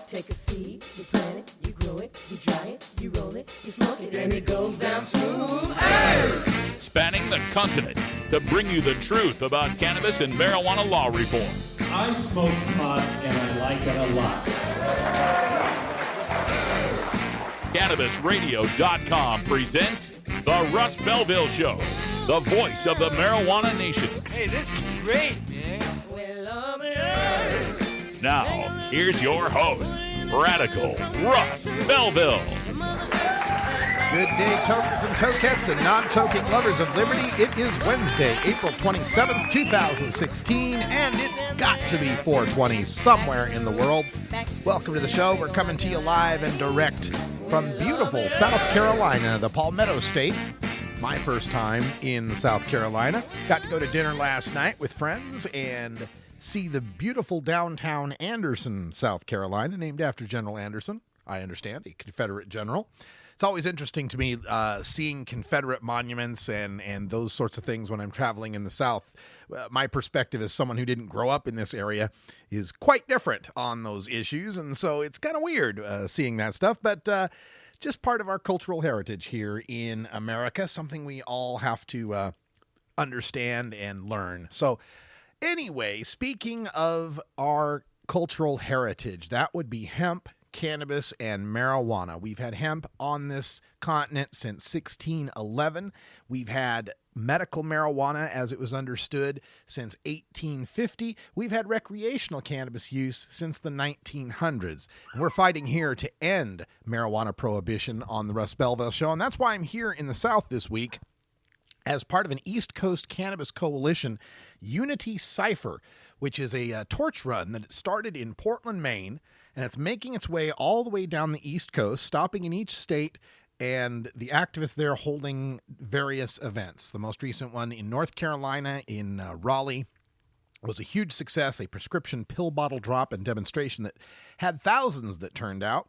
Take a seed, you plant it, you grow it, you dry it, you roll it, you smoke it, and it goes down smooth. Hey! Spanning the continent to bring you the truth about cannabis and marijuana law reform. I smoke pot and I like it a lot. CannabisRadio.com presents The Russ Belville Show, the voice of the marijuana nation. Hey, this is great, man. Now, here's your host, Radical Russ Belville. Good day, tokers and tokettes and non-toking lovers of liberty. It is Wednesday, April 27th, 2016, and it's got to be 420 somewhere in the world. Welcome to the show. We're coming to you live and direct from beautiful South Carolina, the Palmetto State. My first time in South Carolina. Got to go to dinner last night with friends and see the beautiful downtown Anderson, South Carolina, named after General Anderson, I understand, a Confederate general. It's always interesting to me seeing Confederate monuments and those sorts of things when I'm traveling in the South. My perspective as someone who didn't grow up in this area is quite different on those issues, and so it's kind of weird seeing that stuff, but just part of our cultural heritage here in America, something we all have to understand and learn. So anyway, speaking of our cultural heritage, that would be hemp, cannabis, and marijuana. We've had hemp on this continent since 1611. We've had medical marijuana, as it was understood, since 1850. We've had recreational cannabis use since the 1900s. And we're fighting here to end marijuana prohibition on the Russ Belville Show, and that's why I'm here in the South this week as part of an East Coast Cannabis Coalition Unity Cypher, which is a torch run that started in Portland, Maine, and it's making its way all the way down the East Coast, stopping in each state, and the activists there holding various events. The most recent one in North Carolina, in Raleigh, was a huge success, a prescription pill bottle drop and demonstration that had thousands that turned out.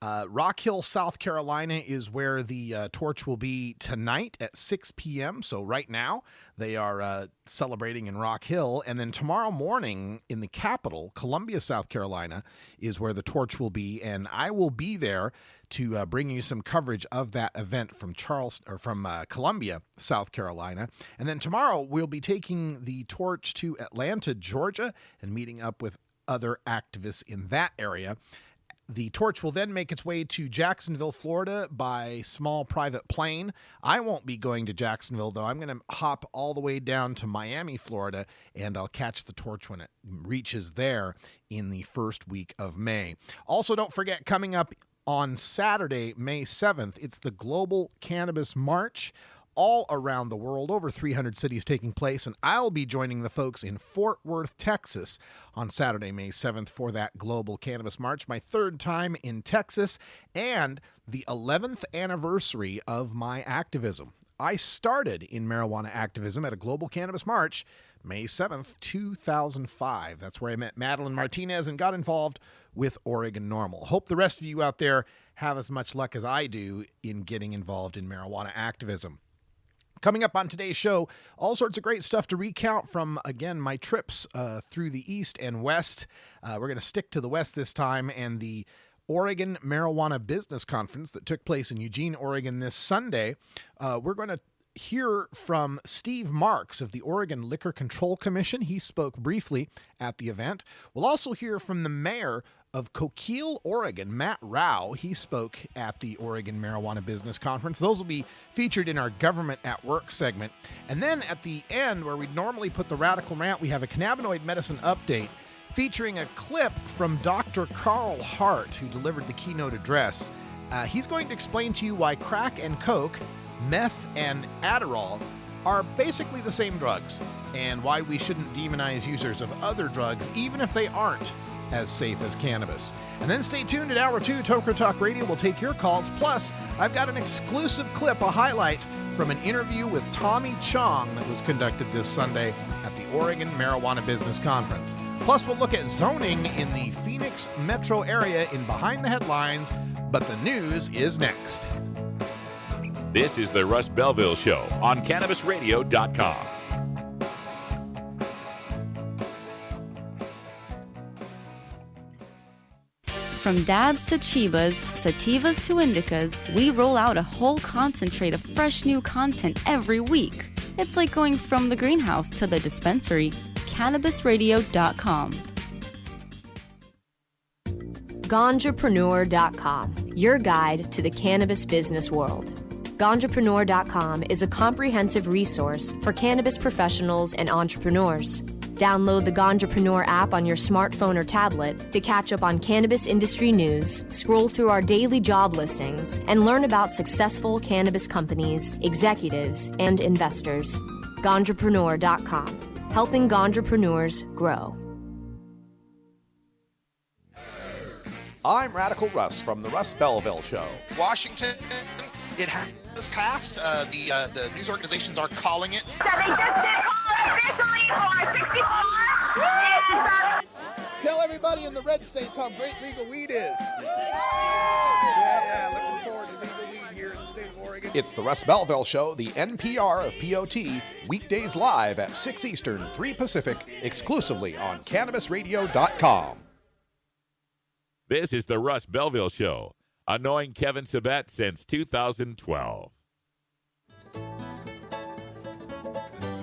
Rock Hill, South Carolina is where the torch will be tonight at 6 p.m. So right now they are celebrating in Rock Hill. And then tomorrow morning in the capital, Columbia, South Carolina, is where the torch will be. And I will be there to bring you some coverage of that event from Columbia, South Carolina. And then tomorrow we'll be taking the torch to Atlanta, Georgia, and meeting up with other activists in that area. The torch will then make its way to Jacksonville, Florida by small private plane. I won't be going to Jacksonville, though. I'm going to hop all the way down to Miami, Florida, and I'll catch the torch when it reaches there in the first week of May. Also, don't forget, coming up on Saturday, May 7th, it's the Global Cannabis March. All around the world, over 300 cities taking place, and I'll be joining the folks in Fort Worth, Texas on Saturday, May 7th for that Global Cannabis March, my third time in Texas, and the 11th anniversary of my activism. I started in marijuana activism at a Global Cannabis March, May 7th, 2005. That's where I met Madeline Martinez and got involved with Oregon NORML. Hope the rest of you out there have as much luck as I do in getting involved in marijuana activism. Coming up on today's show, all sorts of great stuff to recount from, again, my trips through the East and West. We're going to stick to the West this time, and the Oregon Marijuana Business Conference that took place in Eugene, Oregon this Sunday. We're going to hear from Steve Marks of the Oregon Liquor Control Commission. He spoke briefly at the event. We'll also hear from the mayor of Coquille, Oregon, Matt Rao. He spoke at the Oregon Marijuana Business Conference. Those will be featured in our Government at Work segment. And then at the end, where we normally put the Radical Rant, we have a cannabinoid medicine update featuring a clip from Dr. Carl Hart, who delivered the keynote address. He's going to explain to you why crack and coke, meth and Adderall are basically the same drugs, and why we shouldn't demonize users of other drugs, even if they aren't as safe as cannabis. And then stay tuned at Hour 2. Toker Talk Radio will take your calls. Plus, I've got an exclusive clip, a highlight from an interview with Tommy Chong that was conducted this Sunday at the Oregon Marijuana Business Conference. Plus, we'll look at zoning in the Phoenix metro area in Behind the Headlines, but the news is next. This is the Russ Belville Show on CannabisRadio.com. From dabs to chibas, sativas to indicas, we roll out a whole concentrate of fresh new content every week. It's like going from the greenhouse to the dispensary. CannabisRadio.com. Ganjapreneur.com, your guide to the cannabis business world. Ganjapreneur.com is a comprehensive resource for cannabis professionals and entrepreneurs. Download the Ganjapreneur app on your smartphone or tablet to catch up on cannabis industry news, scroll through our daily job listings, and learn about successful cannabis companies, executives, and investors. Ganjapreneur.com, helping Ganjapreneurs grow. I'm Radical Russ from the Russ Belville Show. Washington, it has passed. The news organizations are calling it. So they just did call officially for 64. Tell everybody in the red states how great legal weed is. Yeah, looking forward to legal weed here in the state of Oregon. It's the Russ Belville Show, the NPR of POT, weekdays live at 6 Eastern, 3 Pacific, exclusively on CannabisRadio.com. This is the Russ Belville Show, annoying Kevin Sabet since 2012.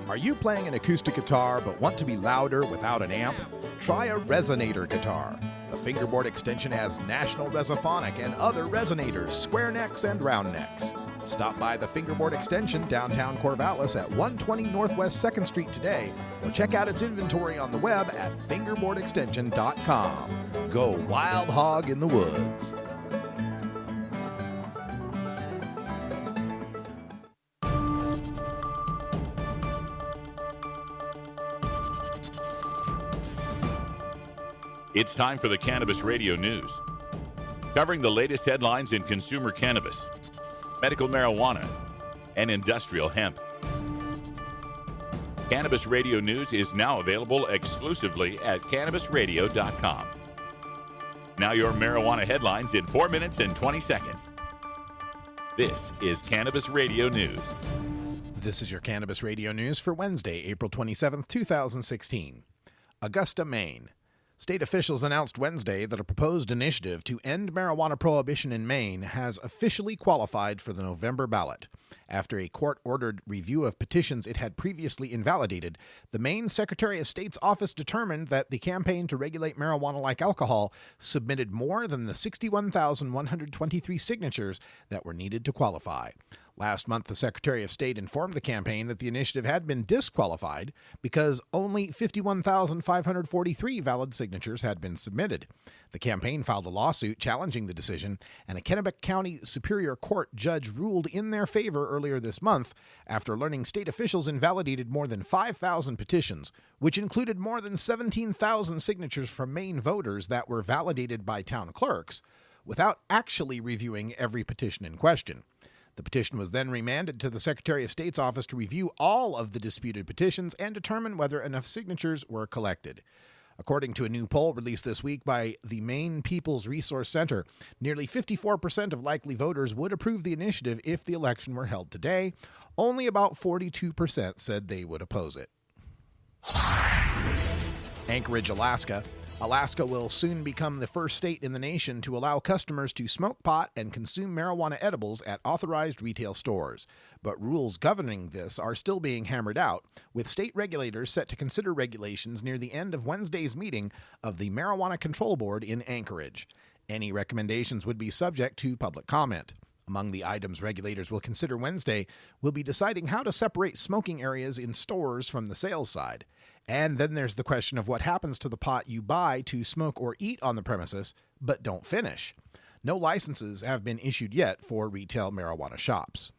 Are you playing an acoustic guitar but want to be louder without an amp? Try a resonator guitar. The fingerboard extension has National Resophonic and other resonators, square necks and round necks. Stop by the fingerboard extension downtown Corvallis at 120 Northwest 2nd Street today, or check out its inventory on the web at fingerboardextension.com. Go wild hog in the woods. It's time for the Cannabis Radio News, covering the latest headlines in consumer cannabis, medical marijuana, and industrial hemp. Cannabis Radio News is now available exclusively at CannabisRadio.com. Now your marijuana headlines in 4 minutes and 20 seconds. This is Cannabis Radio News. This is your Cannabis Radio News for Wednesday, April 27th, 2016. Augusta, Maine. State officials announced Wednesday that a proposed initiative to end marijuana prohibition in Maine has officially qualified for the November ballot. After a court-ordered review of petitions it had previously invalidated, the Maine Secretary of State's office determined that the campaign to regulate marijuana like alcohol submitted more than the 61,123 signatures that were needed to qualify. Last month, the Secretary of State informed the campaign that the initiative had been disqualified because only 51,543 valid signatures had been submitted. The campaign filed a lawsuit challenging the decision, and a Kennebec County Superior Court judge ruled in their favor earlier this month after learning state officials invalidated more than 5,000 petitions, which included more than 17,000 signatures from Maine voters that were validated by town clerks, without actually reviewing every petition in question. The petition was then remanded to the Secretary of State's office to review all of the disputed petitions and determine whether enough signatures were collected. According to a new poll released this week by the Maine People's Resource Center, nearly 54% of likely voters would approve the initiative if the election were held today. Only about 42% said they would oppose it. Anchorage, Alaska. Alaska will soon become the first state in the nation to allow customers to smoke pot and consume marijuana edibles at authorized retail stores. But rules governing this are still being hammered out, with state regulators set to consider regulations near the end of Wednesday's meeting of the Marijuana Control Board in Anchorage. Any recommendations would be subject to public comment. Among the items regulators will consider Wednesday will be deciding how to separate smoking areas in stores from the sales side. And then there's the question of what happens to the pot you buy to smoke or eat on the premises, but don't finish. No licenses have been issued yet for retail marijuana shops.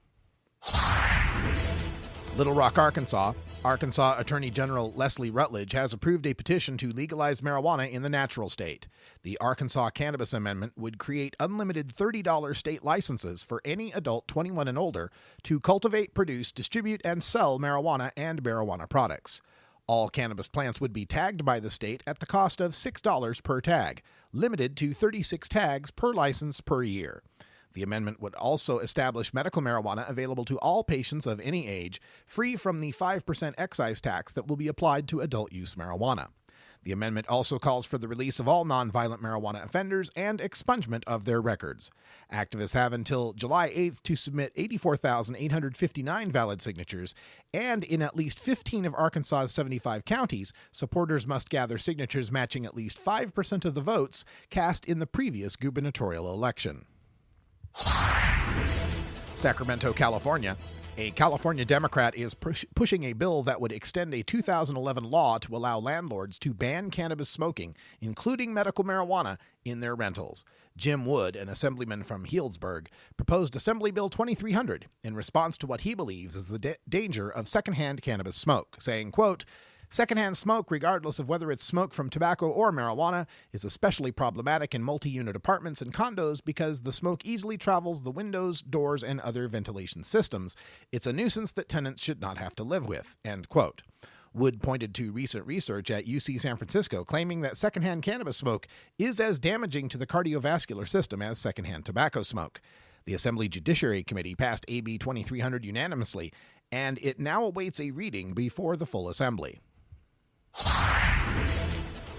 Little Rock, Arkansas. Arkansas Attorney General Leslie Rutledge has approved a petition to legalize marijuana in the natural state. The Arkansas Cannabis Amendment would create unlimited $30 state licenses for any adult 21 and older to cultivate, produce, distribute, and sell marijuana and marijuana products. All cannabis plants would be tagged by the state at the cost of $6 per tag, limited to 36 tags per license per year. The amendment would also establish medical marijuana available to all patients of any age, free from the 5% excise tax that will be applied to adult use marijuana. The amendment also calls for the release of all nonviolent marijuana offenders and expungement of their records. Activists have until July 8th to submit 84,859 valid signatures, and in at least 15 of Arkansas's 75 counties, supporters must gather signatures matching at least 5% of the votes cast in the previous gubernatorial election. Sacramento, California. A California Democrat is pushing a bill that would extend a 2011 law to allow landlords to ban cannabis smoking, including medical marijuana, in their rentals. Jim Wood, an assemblyman from Healdsburg, proposed Assembly Bill 2300 in response to what he believes is the danger of secondhand cannabis smoke, saying, quote, "Secondhand smoke, regardless of whether it's smoke from tobacco or marijuana, is especially problematic in multi-unit apartments and condos because the smoke easily travels the windows, doors, and other ventilation systems. It's a nuisance that tenants should not have to live with." End quote. Wood pointed to recent research at UC San Francisco claiming that secondhand cannabis smoke is as damaging to the cardiovascular system as secondhand tobacco smoke. The Assembly Judiciary Committee passed AB 2300 unanimously, and it now awaits a reading before the full Assembly.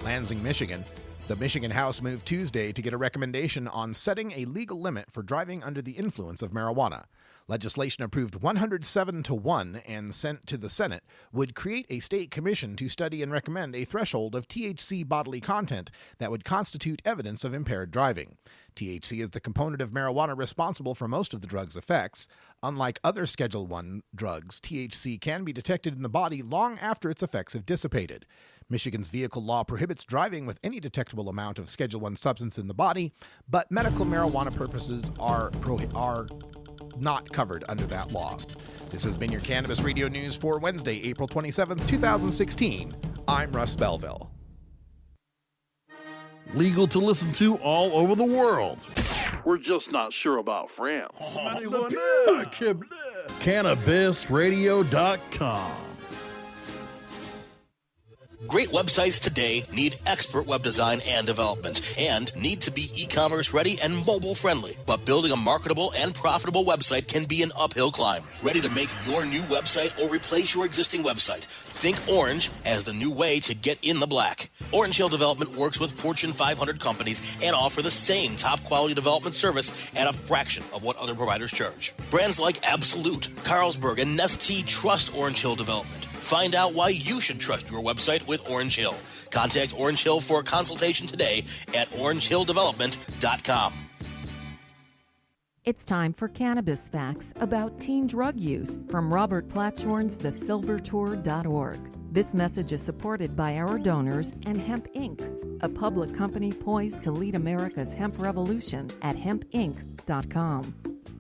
Lansing, Michigan. The Michigan House moved Tuesday to get a recommendation on setting a legal limit for driving under the influence of marijuana. Legislation approved 107-1 and sent to the Senate would create a state commission to study and recommend a threshold of THC bodily content that would constitute evidence of impaired driving. THC is the component of marijuana responsible for most of the drug's effects. Unlike other Schedule I drugs, THC can be detected in the body long after its effects have dissipated. Michigan's vehicle law prohibits driving with any detectable amount of Schedule I substance in the body, but medical marijuana purposes are not covered under that law. This has been your Cannabis Radio News for Wednesday, April 27th, 2016. I'm Russ Belville. Legal to listen to all over the world. We're just not sure about France. CannabisRadio.com. Great websites today need expert web design and development and need to be e-commerce ready and mobile friendly. But building a marketable and profitable website can be an uphill climb. Ready to make your new website or replace your existing website? Think Orange as the new way to get in the black. Orange Hill Development works with Fortune 500 companies and offer the same top quality development service at a fraction of what other providers charge. Brands like Absolute, Carlsberg, and Nestea trust Orange Hill Development. Find out why you should trust your website with Orange Hill. Contact Orange Hill for a consultation today at orangehilldevelopment.com. It's time for Cannabis Facts about teen drug use from Robert Platshorn's thesilvertour.org. This message is supported by our donors and Hemp Inc., a public company poised to lead America's hemp revolution at hempinc.com.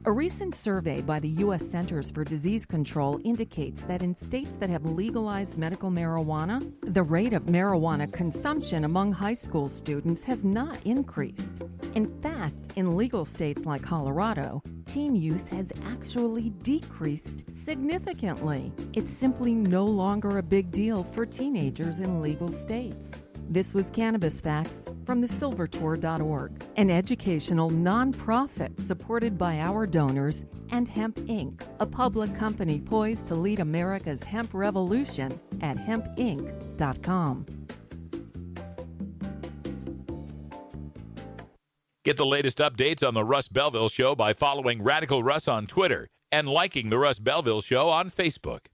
A recent survey by the U.S. Centers for Disease Control indicates that in states that have legalized medical marijuana, the rate of marijuana consumption among high school students has not increased. In fact, in legal states like Colorado, teen use has actually decreased significantly. It's simply no longer a big deal for teenagers in legal states. This was Cannabis Facts from thesilvertour.org, an educational nonprofit supported by our donors and Hemp Inc., a public company poised to lead America's hemp revolution at hempinc.com. Get the latest updates on the Russ Belville Show by following Radical Russ on Twitter and liking the Russ Belville Show on Facebook.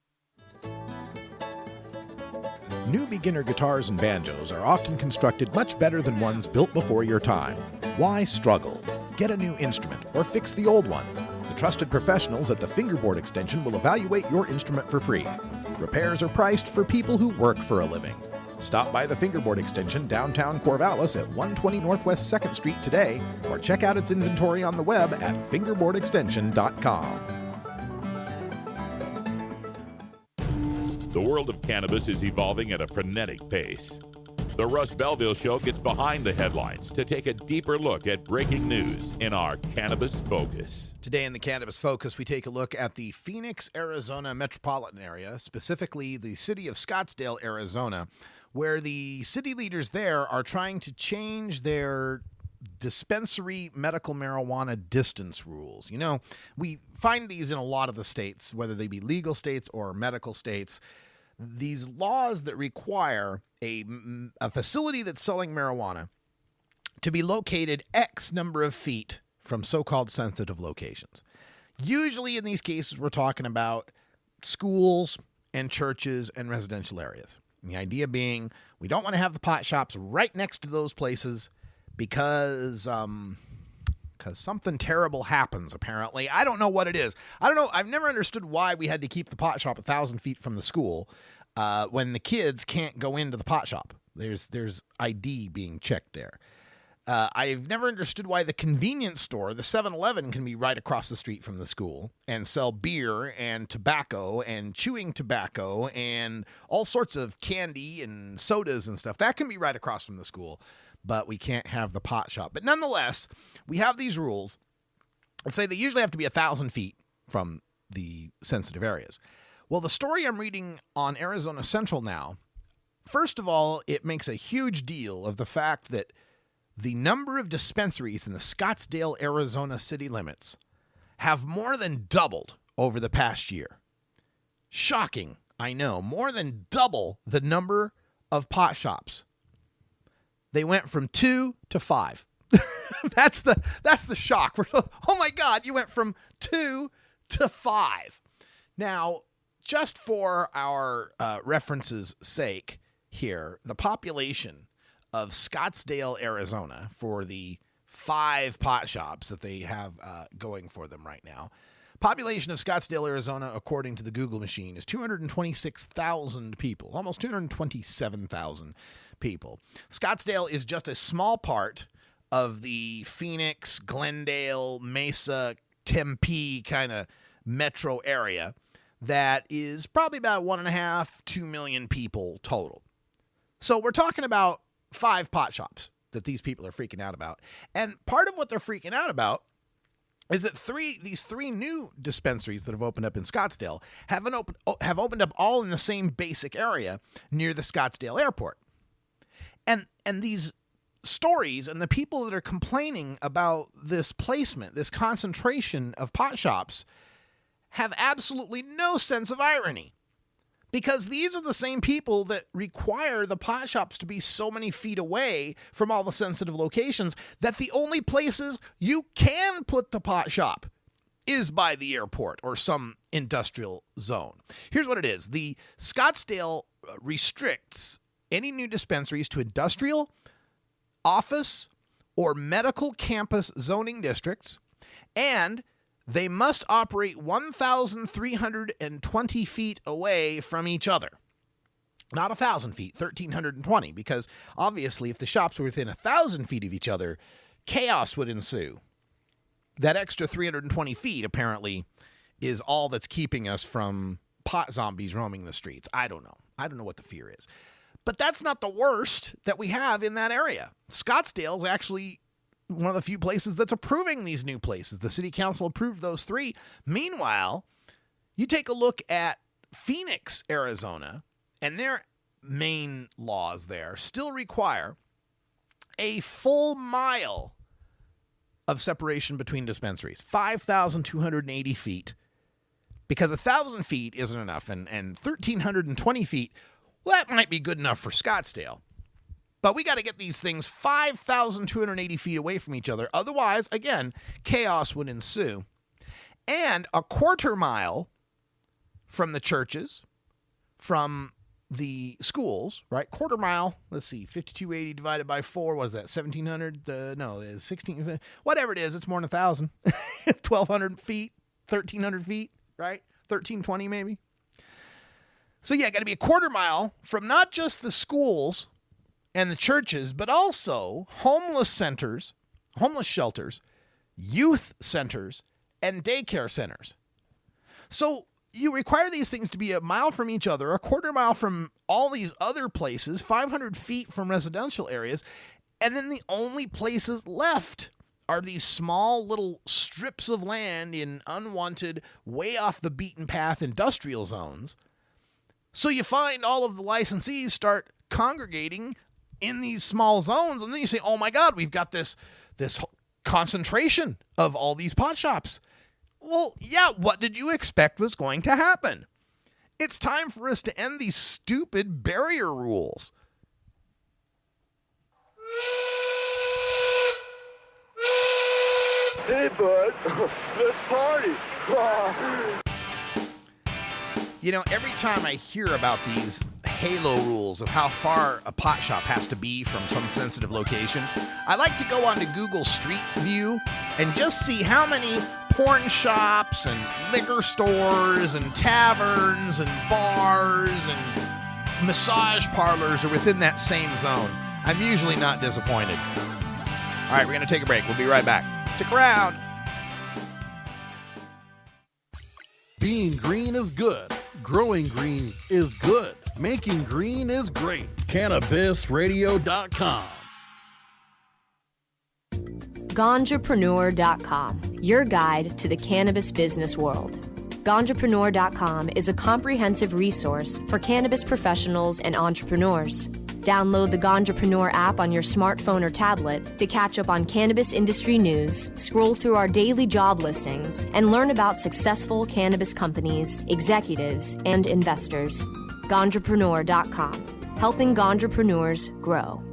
New beginner guitars and banjos are often constructed much better than ones built before your time. Why struggle? Get a new instrument or fix the old one. The trusted professionals at the Fingerboard Extension will evaluate your instrument for free. Repairs are priced for people who work for a living. Stop by the Fingerboard Extension downtown Corvallis at 120 Northwest 2nd Street today or check out its inventory on the web at fingerboardextension.com. The world of cannabis is evolving at a frenetic pace. The Russ Belville Show gets behind the headlines to take a deeper look at breaking news in our Cannabis Focus. Today in the Cannabis Focus, we take a look at the Phoenix, Arizona metropolitan area, specifically the city of Scottsdale, Arizona, where the city leaders there are trying to change their dispensary medical marijuana distance rules. You know, we find these in a lot of the states, whether they be legal states or medical states. these laws that require a facility that's selling marijuana to be located X number of feet from so-called sensitive locations. Usually in these cases, we're talking about schools and churches and residential areas. And the idea being we don't want to have the pot shops right next to those places because something terrible happens, apparently. I don't know what it is. I don't know. I've never understood why we had to keep the pot shop 1,000 feet from the school when the kids can't go into the pot shop. There's ID being checked there. I've never understood why the convenience store, the 7-Eleven, can be right across the street from the school and sell beer and tobacco and chewing tobacco and all sorts of candy and sodas and stuff. That can be right across from the school, but we can't have the pot shop. But nonetheless, we have these rules that say they usually have to be 1,000 feet from the sensitive areas. Well, the story I'm reading on Arizona Central now, first of all, it makes a huge deal of the fact that the number of dispensaries in the Scottsdale, Arizona city limits have more than doubled over the past year. Shocking, I know. More than double the number of pot shops. They went from 2 to 5. That's the shock. Oh my God, you went from 2 to 5. Now, just for our reference's sake here, the population of Scottsdale, Arizona, for the 5 pot shops that they have going for them right now. Population of Scottsdale, Arizona, according to the Google machine, is 226,000 people, almost 227,000 people. Scottsdale is just a small part of the Phoenix, Glendale, Mesa, Tempe kind of metro area that is probably about 1.5, 2 million people total. So we're talking about 5 pot shops that these people are freaking out about. And part of what they're freaking out about is that these three new dispensaries that have opened up in Scottsdale have opened up all in the same basic area near the Scottsdale airport. And these stories and the people that are complaining about this placement, this concentration of pot shops, have absolutely no sense of irony. Because these are the same people that require the pot shops to be so many feet away from all the sensitive locations that the only places you can put the pot shop is by the airport or some industrial zone. Here's what it is. The Scottsdale restricts any new dispensaries to industrial, office, or medical campus zoning districts, and they must operate 1,320 feet away from each other. Not 1,000 feet, 1,320, because obviously if the shops were within 1,000 feet of each other, chaos would ensue. That extra 320 feet apparently is all that's keeping us from pot zombies roaming the streets. I don't know. I don't know what the fear is. But that's not the worst that we have in that area. Scottsdale's actually one of the few places that's approving these new places. The city council approved those 3. Meanwhile, you take a look at Phoenix, Arizona, and their main laws there still require a full mile of separation between dispensaries, 5,280 feet, because 1,000 feet isn't enough, and 1,320 feet, well, that might be good enough for Scottsdale. But we got to get these things 5,280 feet away from each other. Otherwise, again, chaos would ensue. And a quarter mile from the churches, from the schools, right? Quarter mile, let's see, 5,280 divided by 4, what is that, 1,700? No, it's 16, whatever it is, it's more than 1,000. 1,200 feet, 1,300 feet, right? 1,320 maybe. So yeah, got to be a quarter mile from not just the schools and the churches, but also homeless centers, homeless shelters, youth centers, and daycare centers. So you require these things to be a mile from each other, a quarter mile from all these other places, 500 feet from residential areas, and then the only places left are these small little strips of land in unwanted, way off the beaten path industrial zones. So you find all of the licensees start congregating in these small zones, and then you say, oh my God, we've got this concentration of all these pot shops. Well, yeah, what did you expect was going to happen? It's time for us to end these stupid barrier rules. Hey, bud, let's party. You know, every time I hear about these halo rules of how far a pot shop has to be from some sensitive location, I like to go onto Google Street View and just see how many porn shops and liquor stores and taverns and bars and massage parlors are within that same zone. I'm usually not disappointed. All right, we're going to take a break. We'll be right back. Stick around. Being green is good. Growing green is good. Making green is great. CannabisRadio.com. Ganjapreneur.com, your guide to the cannabis business world. Ganjapreneur.com is a comprehensive resource for cannabis professionals and entrepreneurs. Download the Ganjapreneur app on your smartphone or tablet to catch up on cannabis industry news, scroll through our daily job listings, and learn about successful cannabis companies, executives, and investors. Ganjapreneur.com, helping Ganjapreneurs grow.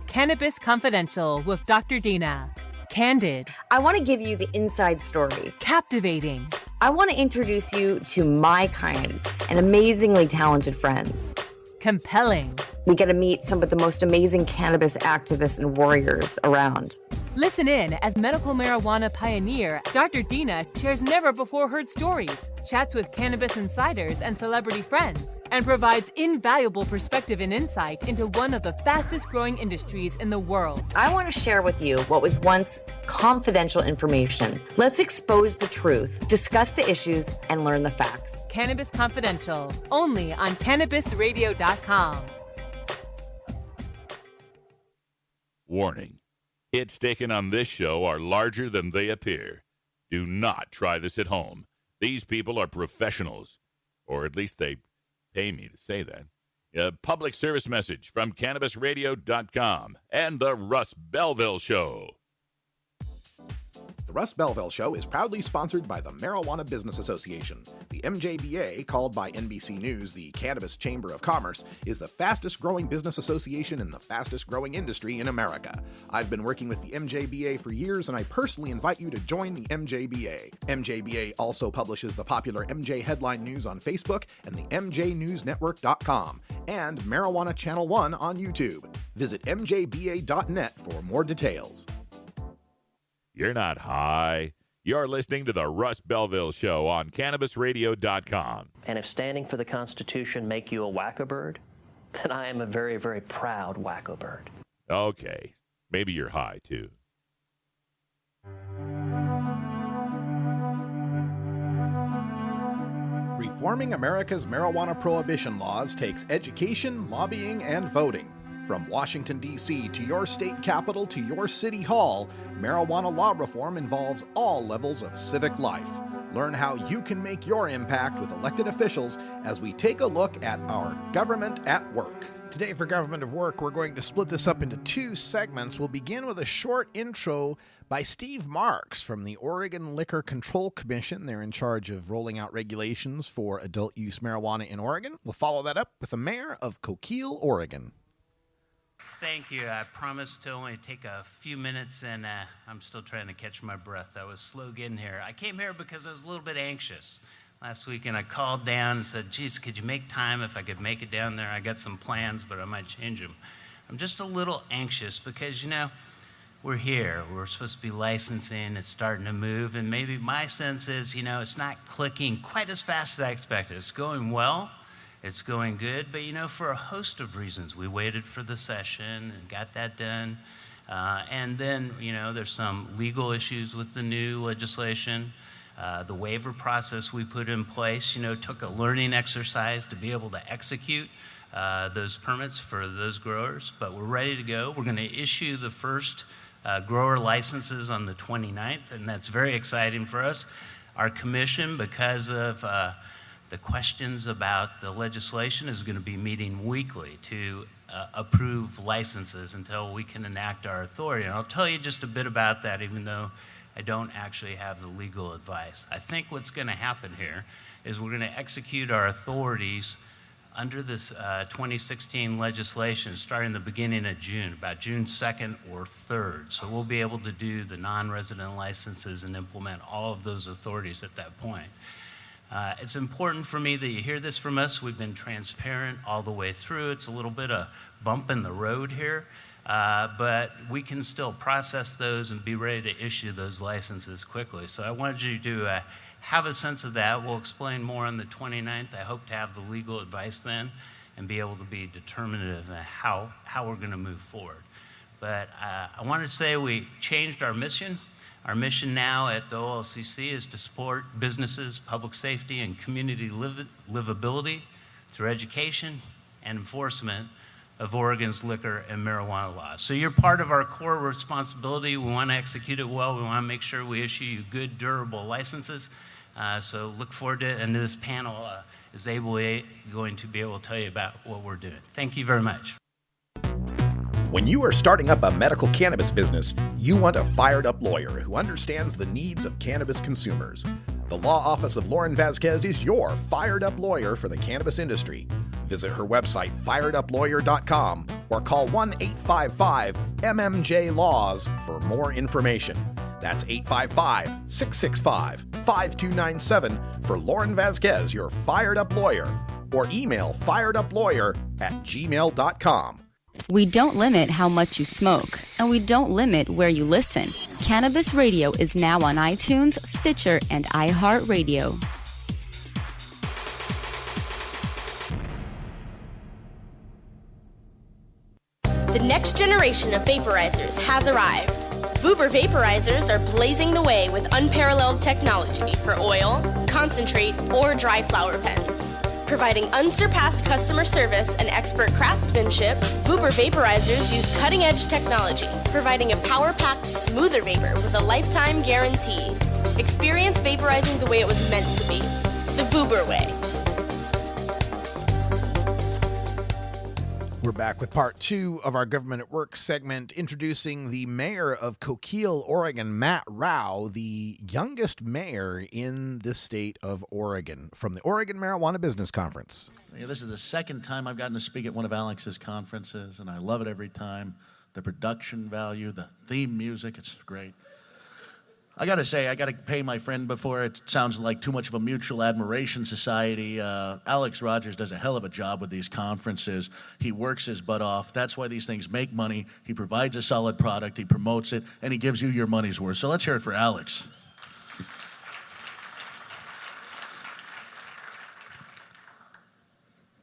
Cannabis Confidential with Dr. Dina. Candid. I want to give you the inside story. Captivating. I want to introduce you to my kind and amazingly talented friends. Compelling. We get to meet some of the most amazing cannabis activists and warriors around. Listen in as medical marijuana pioneer Dr. Dina shares never-before-heard stories, chats with cannabis insiders and celebrity friends, and provides invaluable perspective and insight into one of the fastest-growing industries in the world. I want to share with you what was once confidential information. Let's expose the truth, discuss the issues, and learn the facts. Cannabis Confidential, only on CannabisRadio.com. Warning. Hits taken on this show are larger than they appear. Do not try this at home. These people are professionals, or at least they pay me to say that. A public service message from CannabisRadio.com and the Russ Belville Show. The Russ Belville Show is proudly sponsored by the Marijuana Business Association. The MJBA, called by NBC News the Cannabis Chamber of Commerce, is the fastest growing business association in the fastest growing industry in America. I've been working with the MJBA for years, and I personally invite you to join the MJBA. MJBA also publishes the popular MJ Headline News on Facebook and the MJNewsNetwork.com and Marijuana Channel 1 on YouTube. Visit mjba.net for more details. You're not high. You're listening to the Russ Belville Show on CannabisRadio.com. And if standing for the Constitution make you a wacko bird, then I am a very, very proud wacko bird. Okay. Maybe you're high, too. Reforming America's marijuana prohibition laws takes education, lobbying, and voting. From Washington, D.C. to your state capital to your city hall, marijuana law reform involves all levels of civic life. Learn how you can make your impact with elected officials as we take a look at our government at work. Today for Government of Work, we're going to split this up into two segments. We'll begin with a short intro by Steve Marks from the Oregon Liquor Control Commission. They're in charge of rolling out regulations for adult use marijuana in Oregon. We'll follow that up with the mayor of Coquille, Oregon. Thank you. I promised to only take a few minutes, and I'm still trying to catch my breath. I was slow getting here. I came here because I was a little bit anxious last week, and I called down and said, geez, could you make time if I could make it down there? I got some plans, but I might change them. I'm just a little anxious because, you know, we're here. We're supposed to be licensing. It's starting to move, and maybe my sense is, you know, it's not clicking quite as fast as I expected. It's going well. It's going good, but you know, for a host of reasons, we waited for the session and got that done. And then, you know, there's some legal issues with the new legislation. The waiver process we put in place, you know, took a learning exercise to be able to execute those permits for those growers, but we're ready to go. We're going to issue the first grower licenses on the 29th, and that's very exciting for us. Our commission, because of the questions about the legislation, is going to be meeting weekly to approve licenses until we can enact our authority. And I'll tell you just a bit about that, even though I don't actually have the legal advice. I think what's going to happen here is we're going to execute our authorities under this 2016 legislation starting the beginning of June, about June 2nd or 3rd. So we'll be able to do the non-resident licenses and implement all of those authorities at that point. It's important for me that you hear this from us. We've been transparent all the way through. It's a little bit of bump in the road here, but we can still process those and be ready to issue those licenses quickly. So I wanted you to have a sense of that. We'll explain more on the 29th. I hope to have the legal advice then and be able to be determinative of how we're going to move forward. But I wanted to say we changed our mission. Our mission now at the OLCC is to support businesses, public safety, and community livability through education and enforcement of Oregon's liquor and marijuana laws. So you're part of our core responsibility. We want to execute it well. We want to make sure we issue you good, durable licenses. So look forward to it, and this panel is going to be able to tell you about what we're doing. Thank you very much. When you are starting up a medical cannabis business, you want a fired-up lawyer who understands the needs of cannabis consumers. The law office of Lauren Vasquez is your fired-up lawyer for the cannabis industry. Visit her website, fireduplawyer.com, or call 1-855-MMJ-LAWS for more information. That's 855-665-5297 for Lauren Vasquez, your fired-up lawyer, or email fireduplawyer@gmail.com. We don't limit how much you smoke, and we don't limit where you listen. Cannabis Radio is now on iTunes, Stitcher, and iHeartRadio. The next generation of vaporizers has arrived. Vuber vaporizers are blazing the way with unparalleled technology for oil, concentrate, or dry flower pens. Providing unsurpassed customer service and expert craftsmanship, Vuber vaporizers use cutting-edge technology, providing a power-packed, smoother vapor with a lifetime guarantee. Experience vaporizing the way it was meant to be, the Vuber way. We're back with part 2 of our Government at Work segment, introducing the mayor of Coquille, Oregon, Matt Rao, the youngest mayor in the state of Oregon, from the Oregon Marijuana Business Conference. Yeah, this is the second time I've gotten to speak at one of Alex's conferences, and I love it every time. The production value, the theme music, it's great. I got to say, I got to pay my friend before it sounds like too much of a mutual admiration society. Alex Rogers does a hell of a job with these conferences. He works his butt off. That's why these things make money. He provides a solid product. He promotes it, and he gives you your money's worth. So let's hear it for Alex.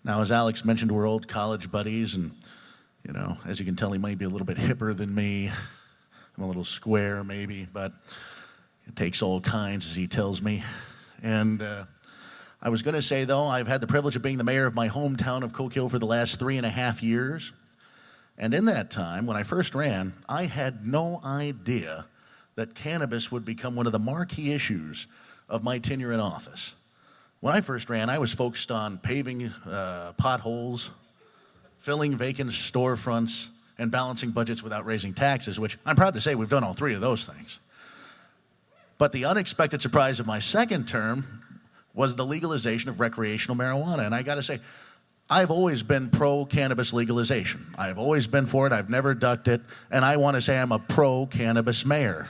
Now, as Alex mentioned, we're old college buddies, and, you know, as you can tell, he might be a little bit hipper than me. I'm a little square, maybe, but it takes all kinds, as he tells me. And I was going to say, though, I've had the privilege of being the mayor of my hometown of Coquille for the last 3.5 years. And in that time, when I first ran, I had no idea that cannabis would become one of the marquee issues of my tenure in office. When I first ran, I was focused on paving potholes, filling vacant storefronts, and balancing budgets without raising taxes, which I'm proud to say we've done all 3 of those things. But the unexpected surprise of my second term was the legalization of recreational marijuana. And I got to say, I've always been pro-cannabis legalization. I've always been for it. I've never ducked it. And I want to say I'm a pro-cannabis mayor.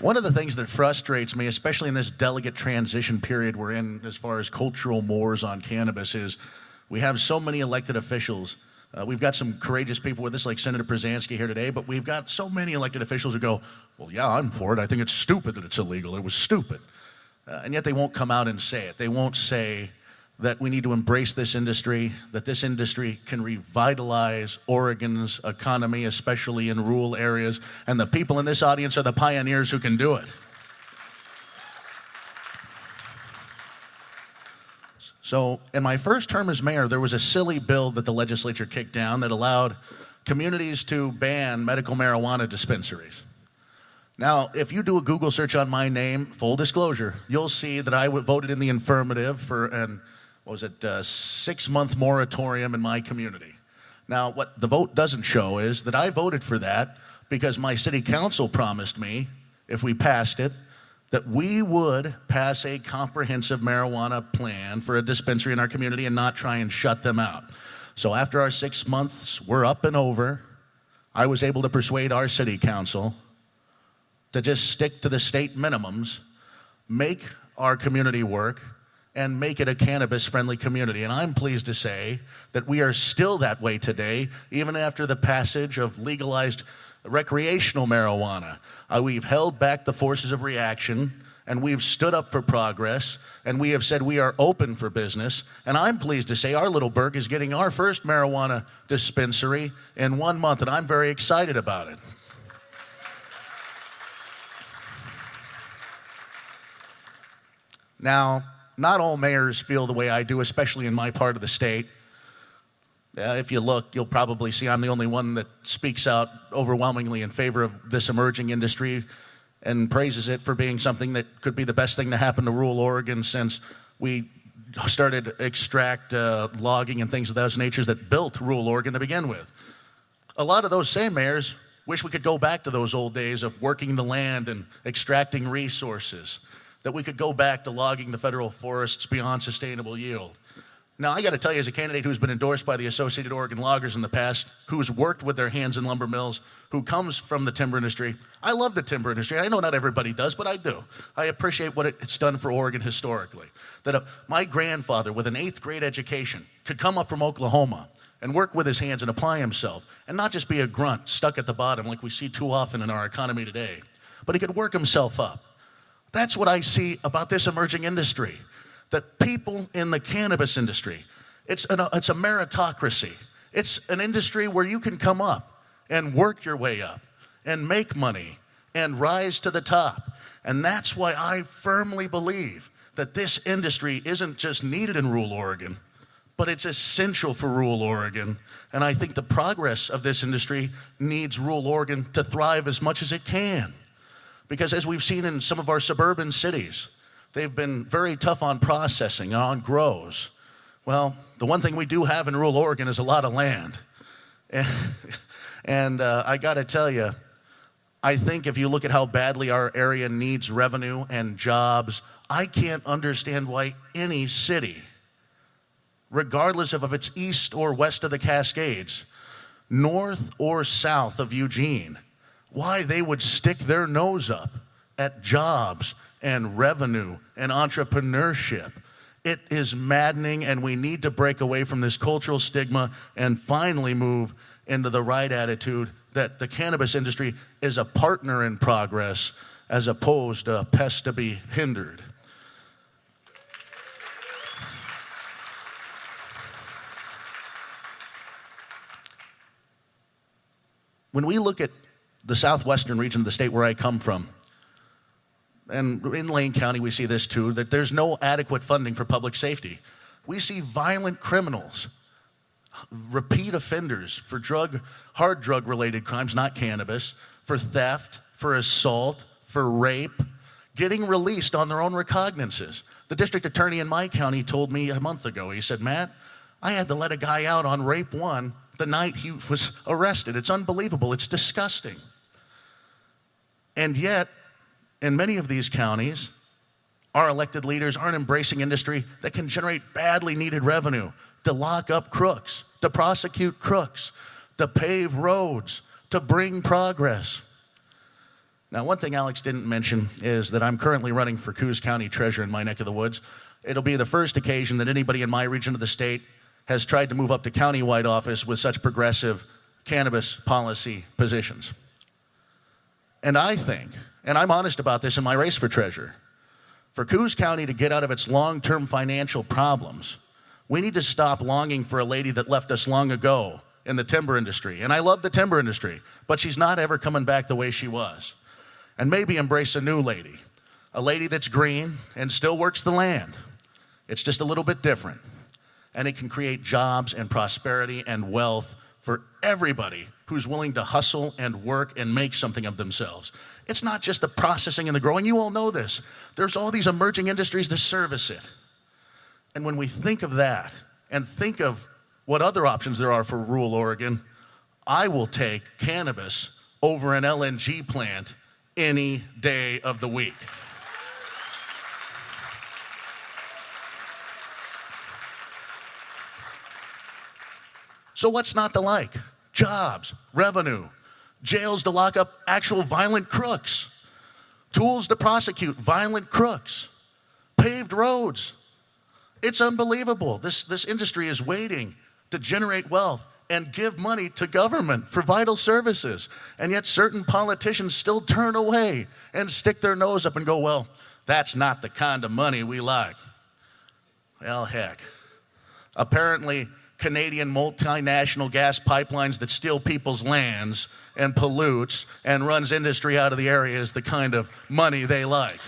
One of the things that frustrates me, especially in this delicate transition period we're in as far as cultural mores on cannabis, is we have so many elected officials. We've got some courageous people with us, like Senator Brzezinski here today, but we've got so many elected officials who go, well, yeah, I'm for it. I think it's stupid that it's illegal. It was stupid. And yet they won't come out and say it. They won't say that we need to embrace this industry, that this industry can revitalize Oregon's economy, especially in rural areas, and the people in this audience are the pioneers who can do it. So in my first term as mayor, there was a silly bill that the legislature kicked down that allowed communities to ban medical marijuana dispensaries. Now, if you do a Google search on my name, full disclosure, you'll see that I voted in the affirmative for an 6-month moratorium in my community. Now, what the vote doesn't show is that I voted for that because my city council promised me, if we passed it, that we would pass a comprehensive marijuana plan for a dispensary in our community and not try and shut them out. So after our 6 months were up and over, I was able to persuade our city council to just stick to the state minimums, make our community work, and make it a cannabis-friendly community. And I'm pleased to say that we are still that way today, even after the passage of legalized recreational marijuana. We've held back the forces of reaction, and we've stood up for progress, and we have said we are open for business. And I'm pleased to say our little burg is getting our first marijuana dispensary in 1 month, and I'm very excited about it. Now, not all mayors feel the way I do, especially in my part of the state. If you look, you'll probably see I'm the only one that speaks out overwhelmingly in favor of this emerging industry and praises it for being something that could be the best thing to happen to rural Oregon since we started extract logging and things of those natures that built rural Oregon to begin with. A lot of those same mayors wish we could go back to those old days of working the land and extracting resources, that we could go back to logging the federal forests beyond sustainable yield. Now, I got to tell you, as a candidate who's been endorsed by the Associated Oregon Loggers in the past, who's worked with their hands in lumber mills, who comes from the timber industry, I love the timber industry. I know not everybody does, but I do. I appreciate what it's done for Oregon historically. That my grandfather, with an 8th grade education, could come up from Oklahoma and work with his hands and apply himself, and not just be a grunt stuck at the bottom like we see too often in our economy today, but he could work himself up. That's what I see about this emerging industry. That people in the cannabis industry, it's a meritocracy. It's an industry where you can come up and work your way up and make money and rise to the top. And that's why I firmly believe that this industry isn't just needed in rural Oregon, but it's essential for rural Oregon. And I think the progress of this industry needs rural Oregon to thrive as much as it can. Because as we've seen in some of our suburban cities, they've been very tough on processing and on grows. Well, the one thing we do have in rural Oregon is a lot of land. And I got to tell you, I think if you look at how badly our area needs revenue and jobs, I can't understand why any city, regardless of if it's east or west of the Cascades, north or south of Eugene, why they would stick their nose up at jobs and revenue and entrepreneurship. It is maddening, and we need to break away from this cultural stigma and finally move into the right attitude that the cannabis industry is a partner in progress as opposed to a pest to be hindered. When we look at the southwestern region of the state where I come from, and in Lane County we see this too, that there's no adequate funding for public safety. We see violent criminals, repeat offenders for hard drug-related crimes, not cannabis, for theft, for assault, for rape, getting released on their own recognizances. The district attorney in my county told me a month ago, he said, Matt, I had to let a guy out on rape 1 the night he was arrested. It's unbelievable. It's disgusting. And yet, in many of these counties, our elected leaders aren't embracing industry that can generate badly needed revenue to lock up crooks, to prosecute crooks, to pave roads, to bring progress. Now, one thing Alex didn't mention is that I'm currently running for Coos County Treasurer in my neck of the woods. It'll be the first occasion that anybody in my region of the state has tried to move up to countywide office with such progressive cannabis policy positions. And I think, and I'm honest about this in my race for treasurer, for Coos County to get out of its long-term financial problems, we need to stop longing for a lady that left us long ago in the timber industry. And I love the timber industry, but she's not ever coming back the way she was. And maybe embrace a new lady, a lady that's green and still works the land. It's just a little bit different. And it can create jobs and prosperity and wealth for everybody who's willing to hustle and work and make something of themselves. It's not just the processing and the growing. You all know this. There's all these emerging industries to service it. And when we think of that and think of what other options there are for rural Oregon, I will take cannabis over an LNG plant any day of the week. So what's not to like? Jobs, revenue, jails to lock up actual violent crooks, tools to prosecute violent crooks, paved roads. It's unbelievable. This industry is waiting to generate wealth and give money to government for vital services. And yet certain politicians still turn away and stick their nose up and go, well, that's not the kind of money we like. Well, heck. Apparently, Canadian multinational gas pipelines that steal people's lands and pollutes and runs industry out of the area is the kind of money they like.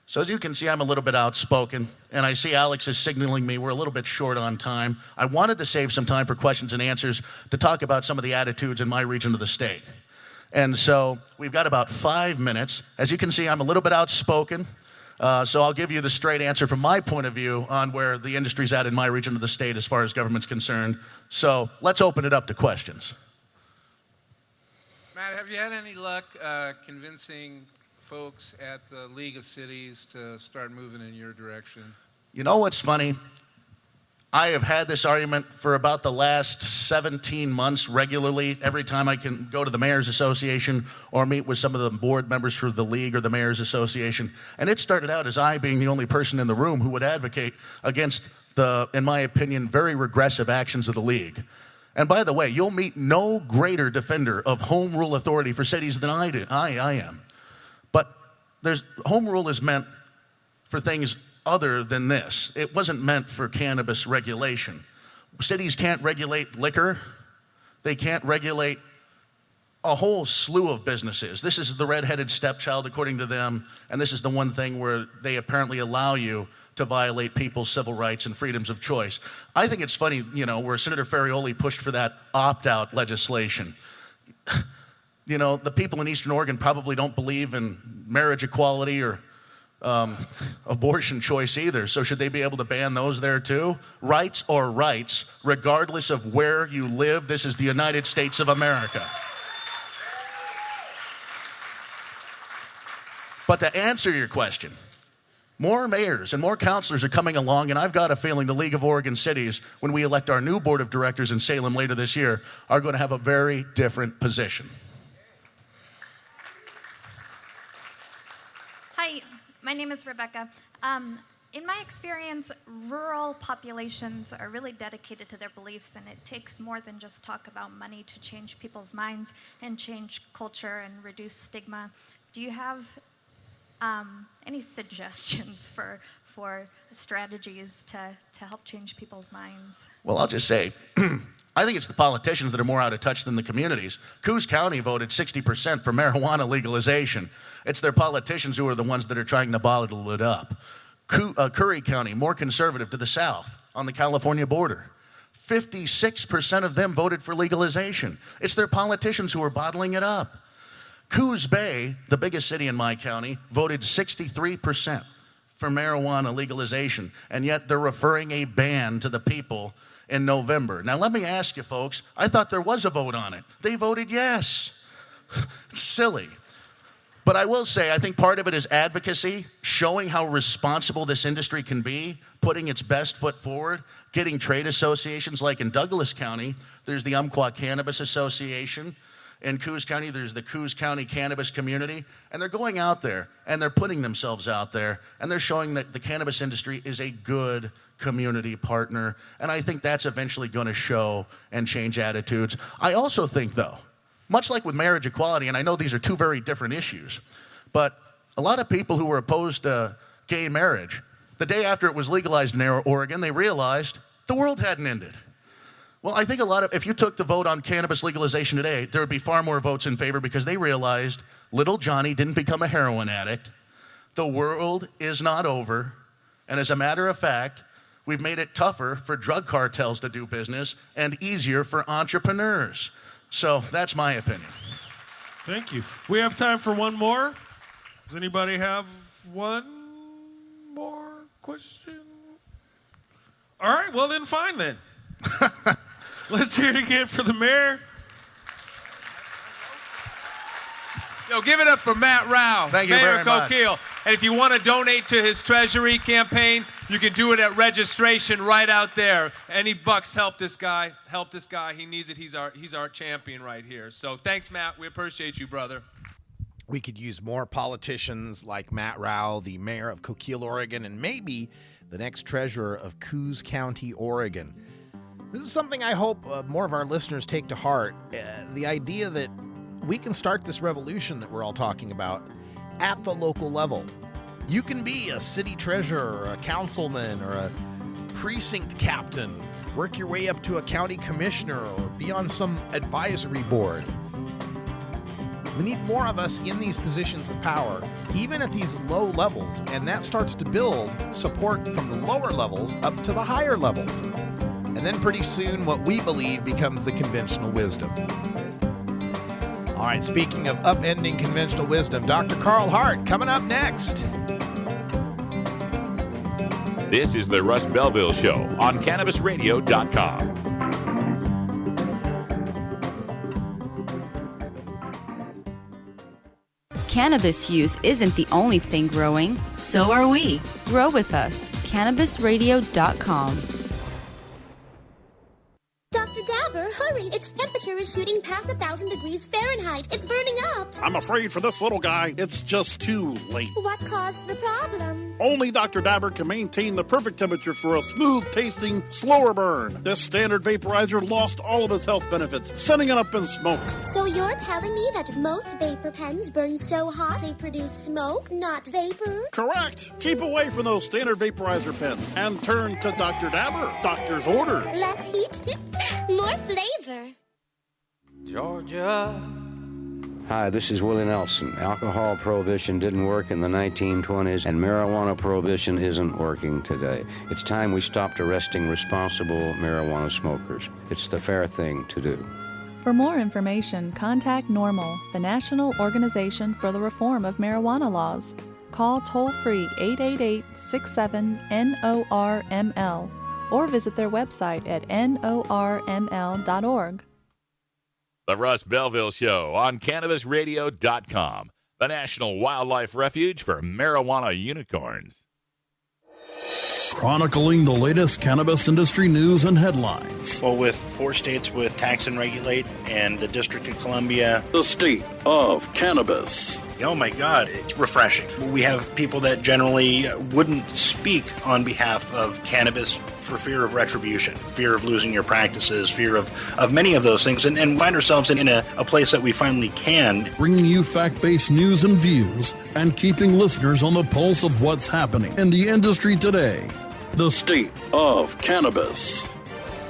So as you can see, I'm a little bit outspoken, and I see Alex is signaling me we're a little bit short on time. I wanted to save some time for questions and answers to talk about some of the attitudes in my region of the state. And so we've got about 5 minutes. As you can see, I'm a little bit outspoken. So I'll give you the straight answer from my point of view on where the industry's at in my region of the state as far as government's concerned. So let's open it up to questions. Matt, have you had any luck convincing folks at the League of Cities to start moving in your direction? You know what's funny? I have had this argument for about the last 17 months regularly, every time I can go to the Mayor's Association or meet with some of the board members for the League or the Mayor's Association. And it started out as I being the only person in the room who would advocate against the, in my opinion, very regressive actions of the League. And by the way, you'll meet no greater defender of home rule authority for cities than I am. But home rule is meant for things other than this. It wasn't meant for cannabis regulation. Cities can't regulate liquor. They can't regulate a whole slew of businesses. This is the redheaded stepchild, according to them, and this is the one thing where they apparently allow you to violate people's civil rights and freedoms of choice. I think it's funny, where Senator Ferrioli pushed for that opt-out legislation. The people in Eastern Oregon probably don't believe in marriage equality or abortion choice either. So should they be able to ban those there too? Rights are rights, regardless of where you live. This is the United States of America. But to answer your question, more mayors and more councilors are coming along, and I've got a feeling the League of Oregon Cities, when we elect our new board of directors in Salem later this year, are going to have a very different position. Hi. My name is Rebecca. In my experience, rural populations are really dedicated to their beliefs, and it takes more than just talk about money to change people's minds and change culture and reduce stigma. Do you have any suggestions for strategies to help change people's minds? Well, I'll just say, I think it's the politicians that are more out of touch than the communities. Coos County voted 60% for marijuana legalization. It's their politicians who are the ones that are trying to bottle it up. Curry County, more conservative to the south on the California border. 56% of them voted for legalization. It's their politicians who are bottling it up. Coos Bay, the biggest city in my county, voted 63% for marijuana legalization, and yet they're referring a ban to the people in November. Now, let me ask you, folks, I thought there was a vote on it. They voted yes. It's silly. But I will say, I think part of it is advocacy, showing how responsible this industry can be, putting its best foot forward, getting trade associations like in Douglas County, there's the Umpqua Cannabis Association. In Coos County, there's the Coos County Cannabis Community. And they're going out there, and they're putting themselves out there, and they're showing that the cannabis industry is a good community partner. And I think that's eventually going to show and change attitudes. I also think, though, much like with marriage equality, and I know these are two very different issues, but a lot of people who were opposed to gay marriage, the day after it was legalized in Oregon, they realized the world hadn't ended. Well, I think if you took the vote on cannabis legalization today, there would be far more votes in favor because they realized little Johnny didn't become a heroin addict. The world is not over. And as a matter of fact, we've made it tougher for drug cartels to do business and easier for entrepreneurs. So that's my opinion. Thank you. We have time for one more. Does anybody have one more question? All right, well then, fine then. Let's hear it again for the mayor. Yo, give it up for Matt Rao, Thank you Mayor very much. Coquille. And if you want to donate to his treasury campaign, you can do it at registration right out there. Any bucks help this guy. Help this guy. He needs it. He's our champion right here. So thanks, Matt. We appreciate you, brother. We could use more politicians like Matt Rao, the mayor of Coquille, Oregon, and maybe the next treasurer of Coos County, Oregon. This is something I hope more of our listeners take to heart. The idea that we can start this revolution that we're all talking about at the local level. You can be a city treasurer or a councilman or a precinct captain, work your way up to a county commissioner or be on some advisory board. We need more of us in these positions of power, even at these low levels, and that starts to build support from the lower levels up to the higher levels. And then pretty soon what we believe becomes the conventional wisdom. All right, speaking of upending conventional wisdom, Dr. Carl Hart coming up next. This is the Russ Belville Show on CannabisRadio.com. Cannabis use isn't the only thing growing, so are we. Grow with us. CannabisRadio.com. Dr. Dabber, hurry! Its temperature is shooting past 1,000 degrees Fahrenheit. It's burning up. I'm afraid for this little guy, it's just too late. What caused the problem? Only Dr. Dabber can maintain the perfect temperature for a smooth-tasting, slower burn. This standard vaporizer lost all of its health benefits, sending it up in smoke. So you're telling me that most vapor pens burn so hot they produce smoke, not vapor? Correct. Keep away from those standard vaporizer pens and turn to Dr. Dabber. Doctor's orders. Less heat, more flavor. Georgia. Hi, this is Willie Nelson. Alcohol prohibition didn't work in the 1920s, and marijuana prohibition isn't working today. It's time we stopped arresting responsible marijuana smokers. It's the fair thing to do. For more information, contact NORML, the National Organization for the Reform of Marijuana Laws. Call toll-free 888-67-NORML or visit their website at norml.org. The Russ Belville Show on CannabisRadio.com, the National Wildlife Refuge for Marijuana Unicorns. Chronicling the latest cannabis industry news and headlines. Well, with 4 states with tax and regulate and the District of Columbia. The state of cannabis. Oh my God, it's refreshing. We have people that generally wouldn't speak on behalf of cannabis for fear of retribution, fear of losing your practices, fear of many of those things, and find ourselves in a place that we finally can. Bringing you fact-based news and views and keeping listeners on the pulse of what's happening in the industry today. The state of cannabis.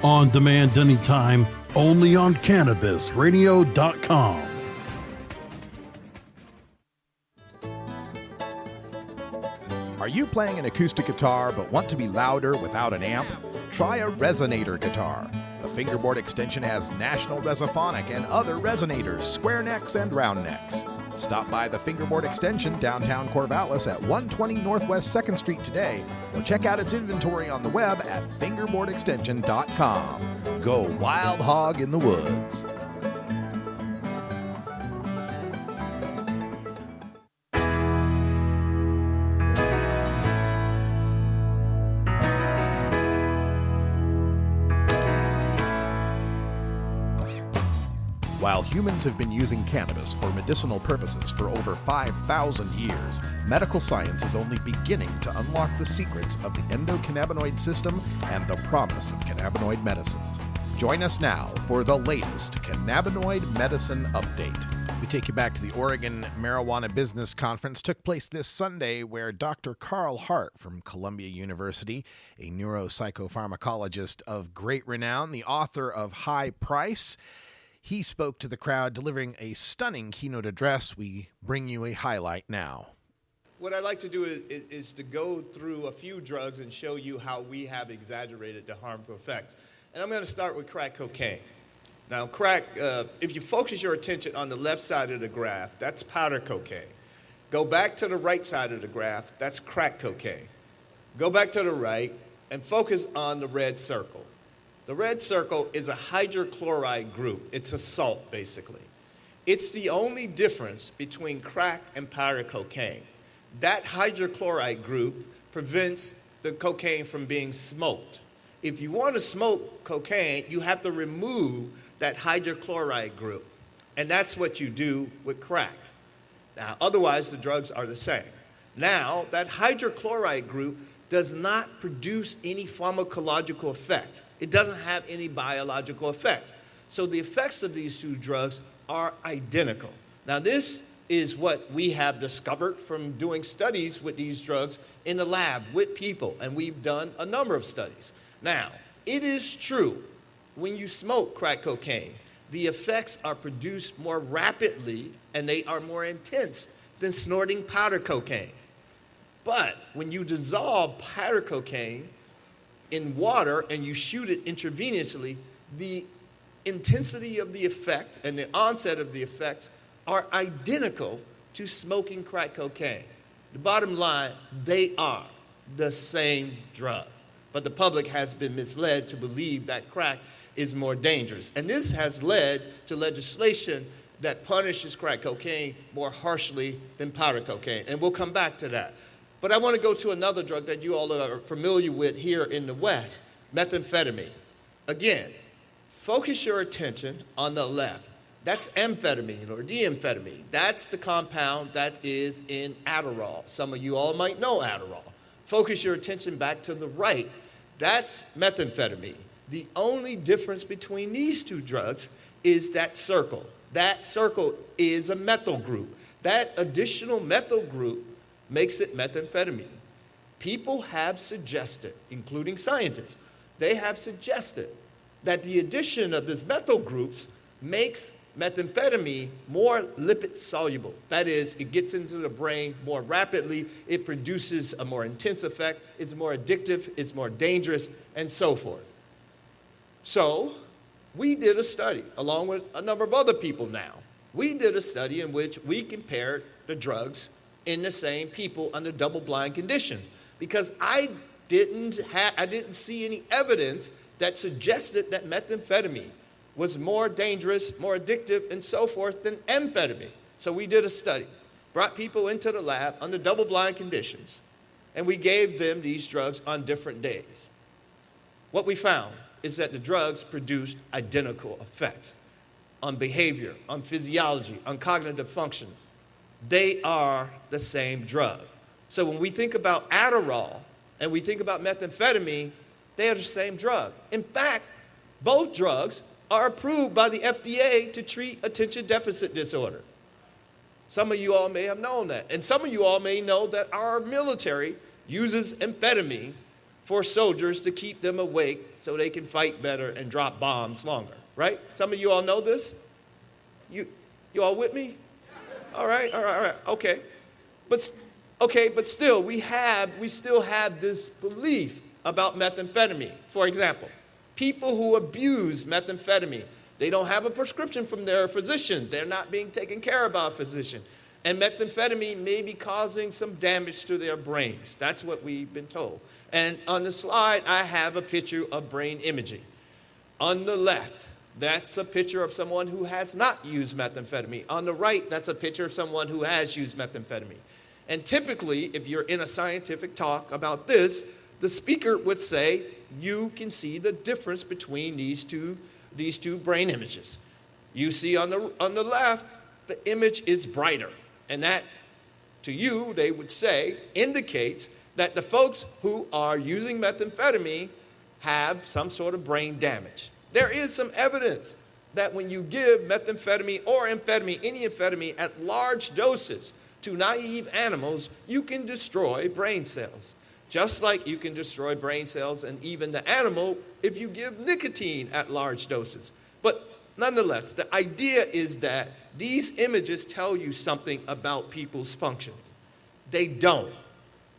On demand anytime, only on CannabisRadio.com. Are you playing an acoustic guitar but want to be louder without an amp? Try a resonator guitar. The fingerboard extension has National Resophonic and other resonators, square necks and round necks. Stop by the fingerboard extension downtown Corvallis at 120 Northwest 2nd Street today, or check out its inventory on the web at fingerboardextension.com. Go wild hog in the woods. While humans have been using cannabis for medicinal purposes for over 5,000 years, medical science is only beginning to unlock the secrets of the endocannabinoid system and the promise of cannabinoid medicines. Join us now for the latest cannabinoid medicine update. We take you back to the Oregon Marijuana Business Conference. Took place this Sunday, where Dr. Carl Hart from Columbia University, a neuropsychopharmacologist of great renown, the author of High Price, he spoke to the crowd, delivering a stunning keynote address. We bring you a highlight now. What I'd like to do is to go through a few drugs and show you how we have exaggerated the harmful effects. And I'm going to start with crack cocaine. Now, crack, if you focus your attention on the left side of the graph, that's powder cocaine. Go back to the right side of the graph, that's crack cocaine. Go back to the right, and focus on the red circle. The red circle is a hydrochloride group. It's a salt, basically. It's the only difference between crack and powder cocaine. That hydrochloride group prevents the cocaine from being smoked. If you want to smoke cocaine, you have to remove that hydrochloride group. And that's what you do with crack. Now, otherwise, the drugs are the same. Now, that hydrochloride group does not produce any pharmacological effect. It doesn't have any biological effects. So the effects of these two drugs are identical. Now, this is what we have discovered from doing studies with these drugs in the lab with people, and we've done a number of studies. Now, it is true, when you smoke crack cocaine, the effects are produced more rapidly and they are more intense than snorting powder cocaine. But when you dissolve powder cocaine in water and you shoot it intravenously, the intensity of the effect and the onset of the effects are identical to smoking crack cocaine. The bottom line, they are the same drug. But the public has been misled to believe that crack is more dangerous. And this has led to legislation that punishes crack cocaine more harshly than powder cocaine. And we'll come back to that. But I want to go to another drug that you all are familiar with here in the West, methamphetamine. Again, focus your attention on the left. That's amphetamine or D-amphetamine. That's the compound that is in Adderall. Some of you all might know Adderall. Focus your attention back to the right. That's methamphetamine. The only difference between these two drugs is that circle. That circle is a methyl group. That additional methyl group makes it methamphetamine. People have suggested, including scientists, they have suggested that the addition of these methyl groups makes methamphetamine more lipid soluble. That is, it gets into the brain more rapidly, it produces a more intense effect, it's more addictive, it's more dangerous, and so forth. So, we did a study, along with a number of other people now. We did a study in which we compared the drugs in the same people under double-blind conditions, because I didn't see any evidence that suggested that methamphetamine was more dangerous, more addictive, and so forth than amphetamine. So we did a study, brought people into the lab under double-blind conditions, and we gave them these drugs on different days. What we found is that the drugs produced identical effects on behavior, on physiology, on cognitive function. They are the same drug. So when we think about Adderall and we think about methamphetamine, they are the same drug. In fact, both drugs are approved by the FDA to treat attention deficit disorder. Some of you all may have known that. And some of you all may know that our military uses amphetamine for soldiers to keep them awake so they can fight better and drop bombs longer, right? Some of you all know this? You all with me? All right, okay. But still, we still have this belief about methamphetamine. For example, people who abuse methamphetamine, they don't have a prescription from their physician. They're not being taken care of by a physician. And methamphetamine may be causing some damage to their brains. That's what we've been told. And on the slide, I have a picture of brain imaging. On the left, that's a picture of someone who has not used methamphetamine. On the right, that's a picture of someone who has used methamphetamine. And typically, if you're in a scientific talk about this, the speaker would say, you can see the difference between these two brain images. You see on the left, the image is brighter. And that, to you, they would say, indicates that the folks who are using methamphetamine have some sort of brain damage. There is some evidence that when you give methamphetamine or amphetamine, any amphetamine, at large doses to naive animals, you can destroy brain cells. Just like you can destroy brain cells and even the animal if you give nicotine at large doses. But nonetheless, the idea is that these images tell you something about people's functioning. They don't.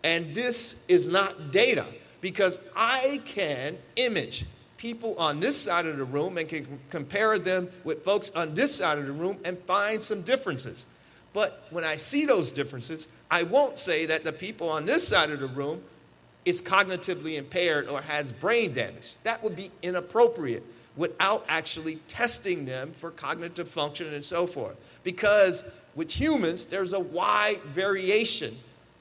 And this is not data, because I can image people on this side of the room and can compare them with folks on this side of the room and find some differences. But when I see those differences, I won't say that the people on this side of the room is cognitively impaired or has brain damage. That would be inappropriate without actually testing them for cognitive function and so forth. Because with humans, there's a wide variation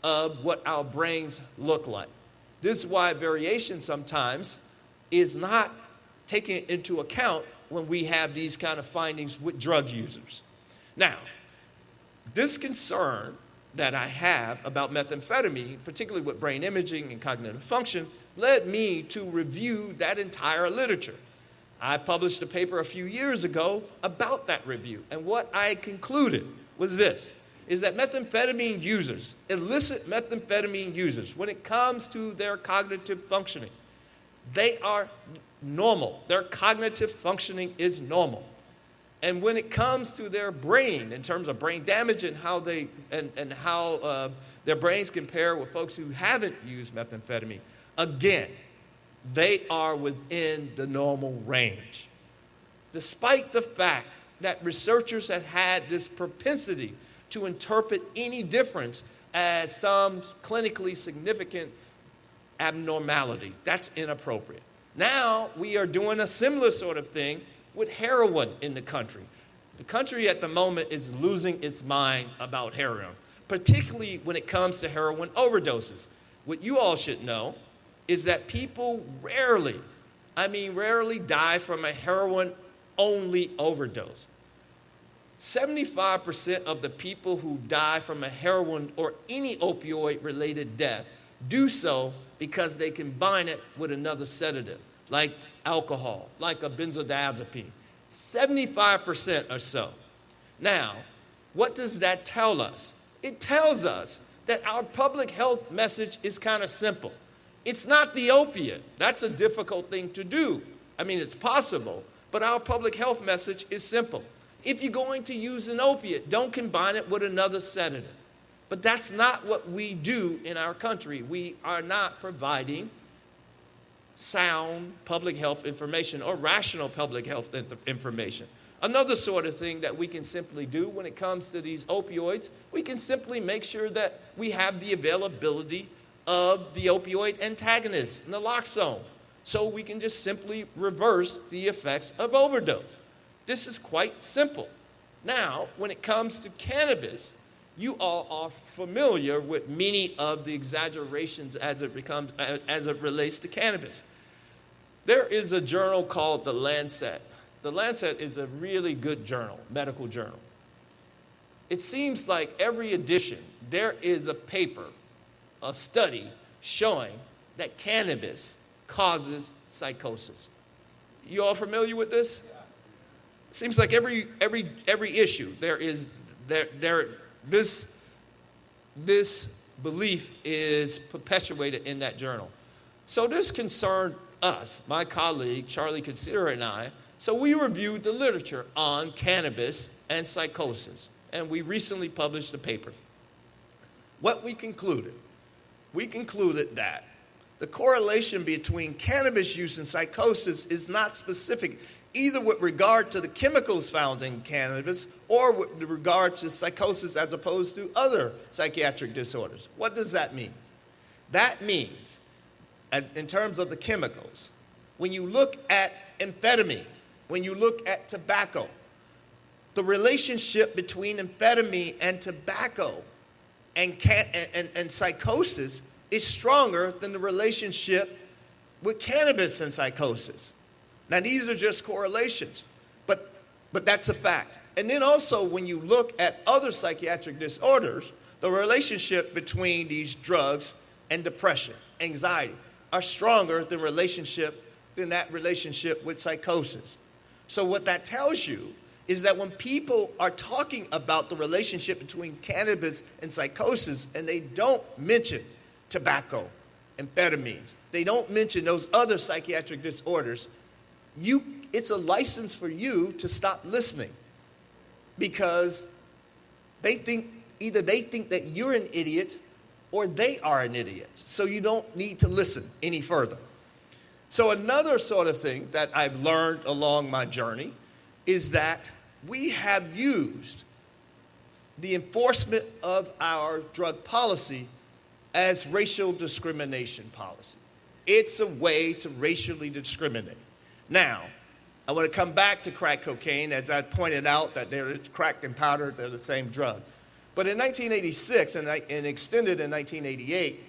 of what our brains look like. This wide variation sometimes is not taken into account when we have these kind of findings with drug users. Now, this concern that I have about methamphetamine, particularly with brain imaging and cognitive function, led me to review that entire literature. I published a paper a few years ago about that review, and what I concluded was this, is that methamphetamine users, illicit methamphetamine users, when it comes to their cognitive functioning, they are normal. Their cognitive functioning is normal. And when it comes to their brain, in terms of brain damage and how their brains compare with folks who haven't used methamphetamine, again, they are within the normal range. Despite the fact that researchers have had this propensity to interpret any difference as some clinically significant abnormality. That's inappropriate. Now we are doing a similar sort of thing with heroin in the country. The country at the moment is losing its mind about heroin, particularly when it comes to heroin overdoses. What you all should know is that people rarely die from a heroin-only overdose. 75% of the people who die from a heroin or any opioid-related death do so because they combine it with another sedative, like alcohol, like a benzodiazepine. 75% or so. Now, what does that tell us? It tells us that our public health message is kind of simple. It's not the opiate. That's a difficult thing to do. I mean, it's possible, but our public health message is simple. If you're going to use an opiate, don't combine it with another sedative. But that's not what we do in our country. We are not providing sound public health information or rational public health information. Another sort of thing that we can simply do when it comes to these opioids, we can simply make sure that we have the availability of the opioid antagonist, naloxone, so we can just simply reverse the effects of overdose. This is quite simple. Now, when it comes to cannabis, you all are familiar with many of the exaggerations as it relates to cannabis. There is a journal called The Lancet. The Lancet is a really good journal, medical journal. It seems like every edition there is a paper, a study showing that cannabis causes psychosis. You all familiar with this? Seems like every issue this belief is perpetuated in that journal. So this concerned us, my colleague Charlie Consider and I. So we reviewed the literature on cannabis and psychosis, and we recently published a paper. What we concluded that the correlation between cannabis use and psychosis is not specific, either with regard to the chemicals found in cannabis or with regard to psychosis as opposed to other psychiatric disorders. What does that mean? That means, in terms of the chemicals, when you look at amphetamine, when you look at tobacco, the relationship between amphetamine and tobacco and psychosis is stronger than the relationship with cannabis and psychosis. Now, these are just correlations, but that's a fact. And then also, when you look at other psychiatric disorders, the relationship between these drugs and depression, anxiety, are stronger than that relationship with psychosis. So what that tells you is that when people are talking about the relationship between cannabis and psychosis, and they don't mention tobacco, amphetamines, they don't mention those other psychiatric disorders, it's a license for you to stop listening, because either they think that you're an idiot or they are an idiot. So you don't need to listen any further. So another sort of thing that I've learned along my journey is that we have used the enforcement of our drug policy as racial discrimination policy. It's a way to racially discriminate. Now, I want to come back to crack cocaine, as I pointed out that they're crack and powder, they're the same drug. But in 1986 and extended in 1988,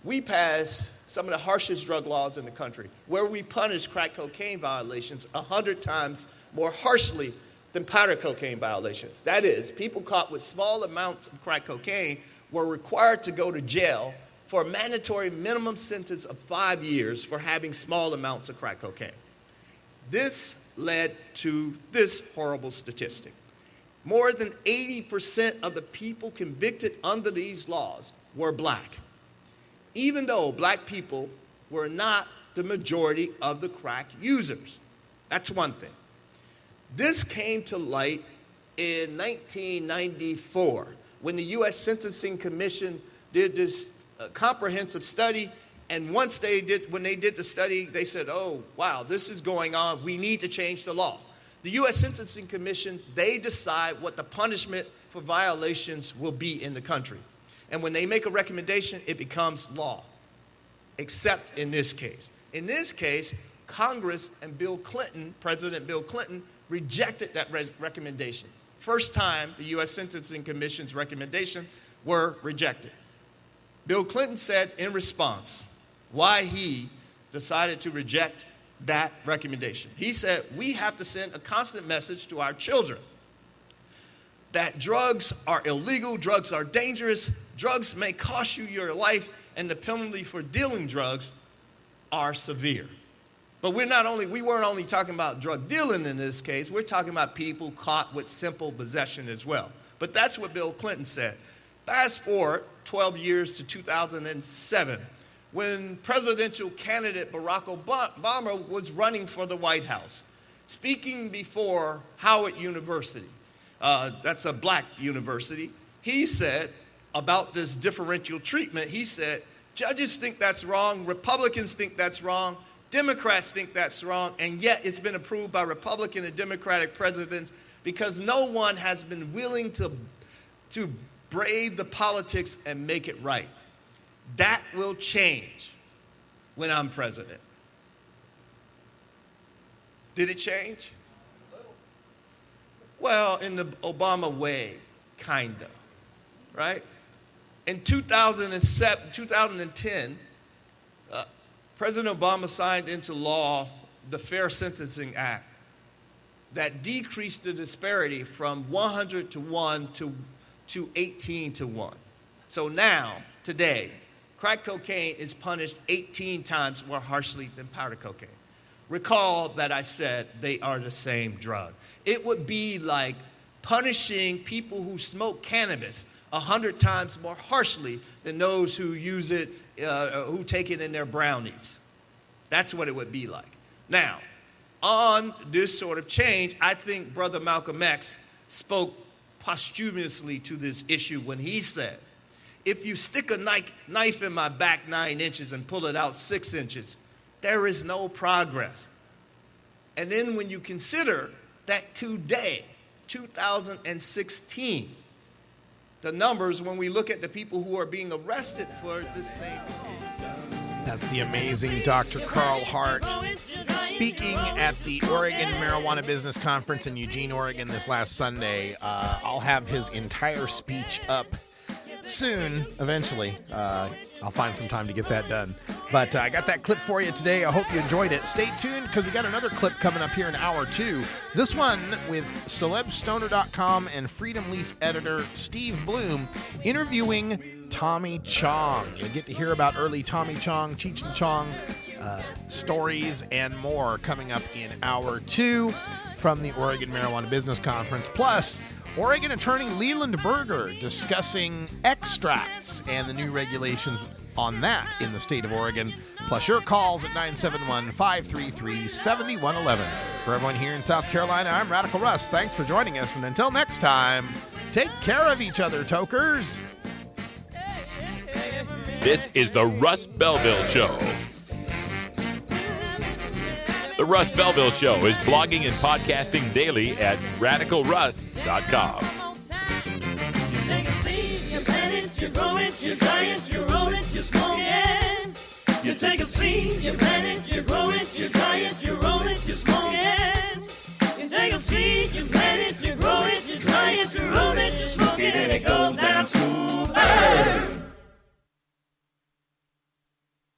we passed some of the harshest drug laws in the country, where we punish crack cocaine violations 100 times more harshly than powder cocaine violations. That is, people caught with small amounts of crack cocaine were required to go to jail for a mandatory minimum sentence of 5 years for having small amounts of crack cocaine. This led to this horrible statistic. More than 80% of the people convicted under these laws were black, even though black people were not the majority of the crack users. That's one thing. This came to light in 1994 when the U.S. Sentencing Commission did this comprehensive study. And when they did the study, they said, oh, wow, this is going on. We need to change the law. The U.S. Sentencing Commission, they decide what the punishment for violations will be in the country. And when they make a recommendation, it becomes law, except in this case. In this case, Congress and President Bill Clinton, rejected that recommendation. First time the U.S. Sentencing Commission's recommendation were rejected. Bill Clinton said in response why he decided to reject that recommendation. He said, we have to send a constant message to our children that drugs are illegal, drugs are dangerous, drugs may cost you your life, and the penalty for dealing drugs are severe. But we weren't only talking about drug dealing in this case, we're talking about people caught with simple possession as well. But that's what Bill Clinton said. Fast forward 12 years to 2007, when presidential candidate Barack Obama was running for the White House, speaking before Howard University, that's a black university, he said about this differential treatment, he said, judges think that's wrong, Republicans think that's wrong, Democrats think that's wrong, and yet it's been approved by Republican and Democratic presidents because no one has been willing to brave the politics and make it right. That will change when I'm president. Did it change? Well, in the Obama way, kinda, right? In 2010, President Obama signed into law the Fair Sentencing Act that decreased the disparity from 100 to 1 to 18 to 1. So now, today, crack cocaine is punished 18 times more harshly than powder cocaine. Recall that I said they are the same drug. It would be like punishing people who smoke cannabis 100 times more harshly than those who use it, who take it in their brownies. That's what it would be like. Now, on this sort of change, I think Brother Malcolm X spoke posthumously to this issue when he said, if you stick a knife in my back 9 inches and pull it out 6 inches, there is no progress. And then when you consider that today, 2016, the numbers when we look at the people who are being arrested for the same thing. That's the amazing Dr. Carl Hart speaking at the Oregon Marijuana Business Conference in Eugene, Oregon this last Sunday. I'll have his entire speech up soon, eventually. I'll find some time to get that done. But I got that clip for you today. I hope you enjoyed it. Stay tuned because we got another clip coming up here in hour 2. This one with CelebStoner.com and Freedom Leaf editor Steve Bloom interviewing Tommy Chong. You'll get to hear about early Tommy Chong, Cheech and Chong stories and more coming up in hour 2 from the Oregon Marijuana Business Conference. Plus, Oregon Attorney Leland Berger discussing extracts and the new regulations on that in the state of Oregon. Plus your calls at 971-533-7111. For everyone here in South Carolina, I'm Radical Russ. Thanks for joining us, and until next time, take care of each other, tokers. This is the Russ Belville Show. The Russ Belville Show is blogging and podcasting daily at radicalruss.com. You take a seed, you plant it, you grow it, you dry it, you roll it, you smoke it. You take a seed, you plant it, you grow it, you dry it, you roll it, you smoke it. You take a seed, you plant it, you grow it, you dry it, you roll it, you smoke it, and it goes down smooth.